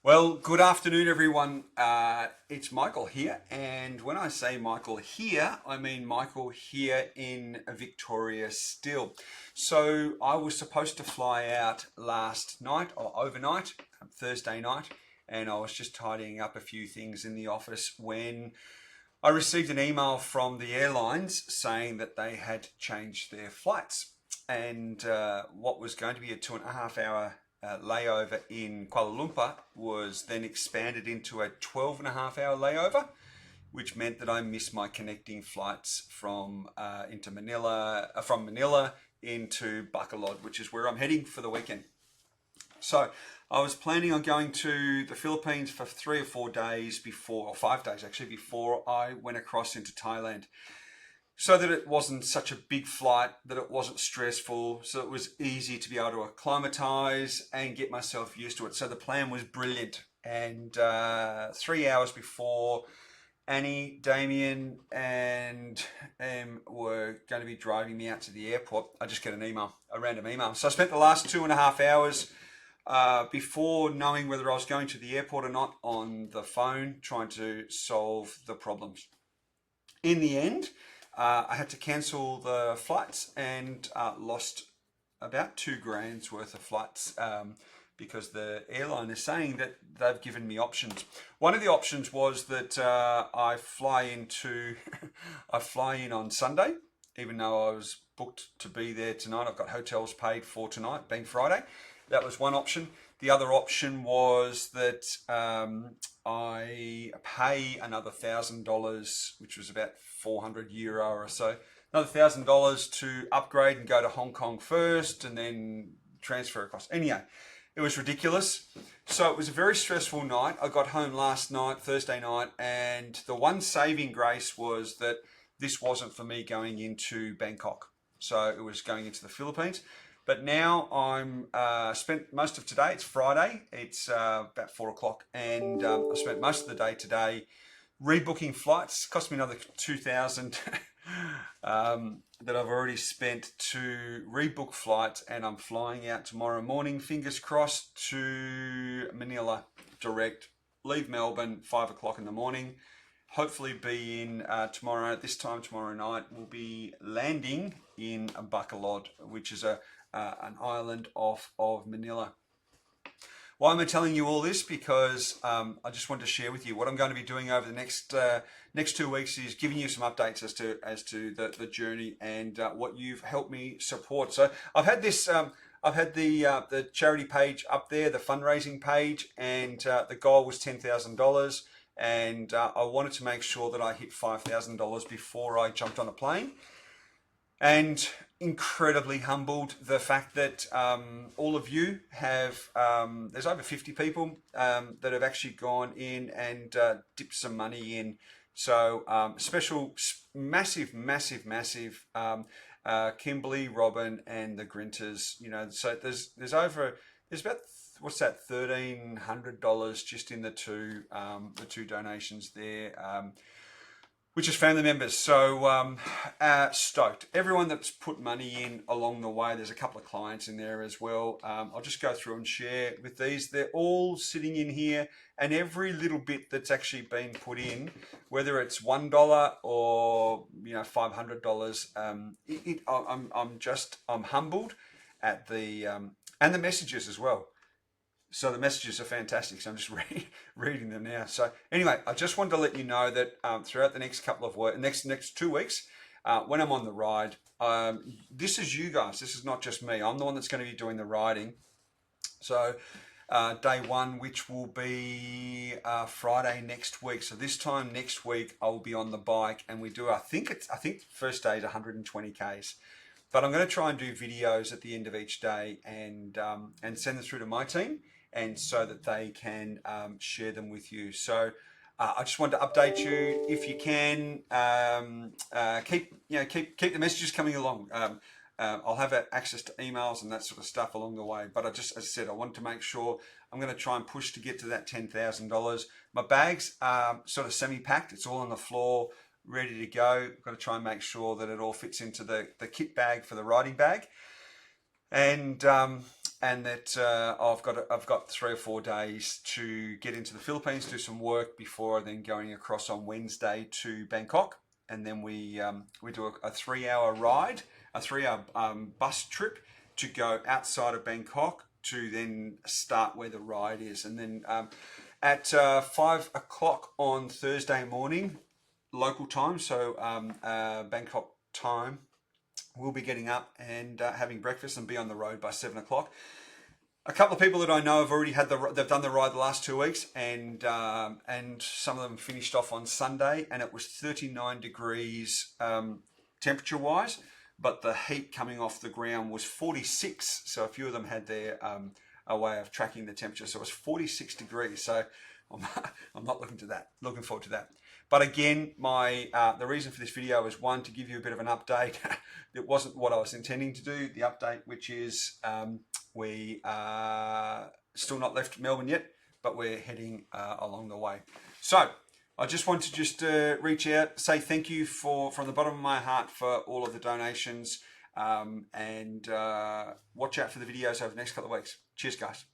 Well, good afternoon, everyone. It's Michael here, and when I say Michael here, I mean Michael here in Victoria still. So I was supposed to fly out last night or overnight, Thursday night, and I was just tidying up a few things in the office when I received an email from the airlines saying that they had changed their flights, and what was going to be a 2.5 hour layover in Kuala Lumpur was then expanded into a 12.5 hour layover, which meant that I missed my connecting flights from Manila into Bacolod, which is where I'm heading for the weekend. So I was planning on going to the Philippines for 3 or 4 days before, or 5 days actually, before I went across into Thailand, so that it wasn't such a big flight, that it wasn't stressful, so it was easy to be able to acclimatize and get myself used to it. So the plan was brilliant. And 3 hours before Annie, Damien, and were going to be driving me out to the airport, I just get an email, a random email. So I spent the last 2.5 hours before knowing whether I was going to the airport or not on the phone trying to solve the problems. In the end, I had to cancel the flights and lost about $2,000 worth of flights because the airline is saying that they've given me options. One of the options was that I fly in on Sunday, even though I was booked to be there tonight. I've got hotels paid for tonight, being Friday. That was one option. The other option was that I pay another $1,000, which was about €400 or so, another $1,000 to upgrade and go to Hong Kong first and then transfer across. Anyway, it was ridiculous. So it was a very stressful night. I got home last night, Thursday night, and the one saving grace was that this wasn't for me going into Bangkok. So it was going into the Philippines. But now I'm spent most of today. It's Friday. It's about 4 o'clock, and I spent most of the day today rebooking flights. Cost me another $2,000 that I've already spent to rebook flights, and I'm flying out tomorrow morning. Fingers crossed, to Manila direct. Leave Melbourne 5 o'clock in the morning. Hopefully be in tomorrow. This time tomorrow night we'll be landing in Bacolod, which is an island off of Manila. Why am I telling you all this? Because I just wanted to share with you what I'm going to be doing over the next 2 weeks is giving you some updates as to the journey and what you've helped me support. So I've had this. I've had the charity page up there, the fundraising page, and the goal was $10,000. And I wanted to make sure that I hit $5,000 before I jumped on a plane. And incredibly humbled the fact that all of you have, there's over 50 people that have actually gone in and dipped some money in. So special, massive, Kimberly, Robin, and the Grinters. So there's about, what's that, $1,300 just in the two donations there. Which is family members. So stoked. Everyone that's put money in along the way, there's a couple of clients in there as well. I'll just go through and share with these. They're all sitting in here, and every little bit that's actually been put in, whether it's $1 or $500, I'm humbled at the and the messages as well. So the messages are fantastic. So I'm just reading them now. So anyway, I just wanted to let you know that throughout the next couple of next 2 weeks, when I'm on the ride, this is you guys. This is not just me. I'm the one that's going to be doing the riding. So day one, which will be Friday next week. So this time next week, I will be on the bike, and we do. I think first day is 120 k's. But I'm going to try and do videos at the end of each day and send them through to my team, and so that they can share them with you. So I just wanted to update you. If you can, keep the messages coming along. I'll have access to emails and that sort of stuff along the way. But as I said, I want to make sure I'm going to try and push to get to that $10,000. My bags are sort of semi-packed. It's all on the floor, ready to go. I've got to try and make sure that it all fits into the kit bag for the riding bag. And and that I've got 3 or 4 days to get into the Philippines, do some work before then going across on Wednesday to Bangkok, and then we do a 3-hour ride, a 3-hour bus trip to go outside of Bangkok to then start where the ride is, and then at 5 o'clock on Thursday morning, local time, so Bangkok time, we'll be getting up and having breakfast and be on the road by 7 o'clock. A couple of people that I know have already they've done the ride the last 2 weeks, and some of them finished off on Sunday, and it was 39 degrees temperature wise, but the heat coming off the ground was 46. So a few of them had their a way of tracking the temperature, so it was 46 degrees. So I'm not looking forward to that. But again, the reason for this video is, one, to give you a bit of an update. It wasn't what I was intending to do, the update, which is we are still not left Melbourne yet, but we're heading along the way. So I just want to reach out, say thank you from the bottom of my heart for all of the donations, and watch out for the videos over the next couple of weeks. Cheers, guys.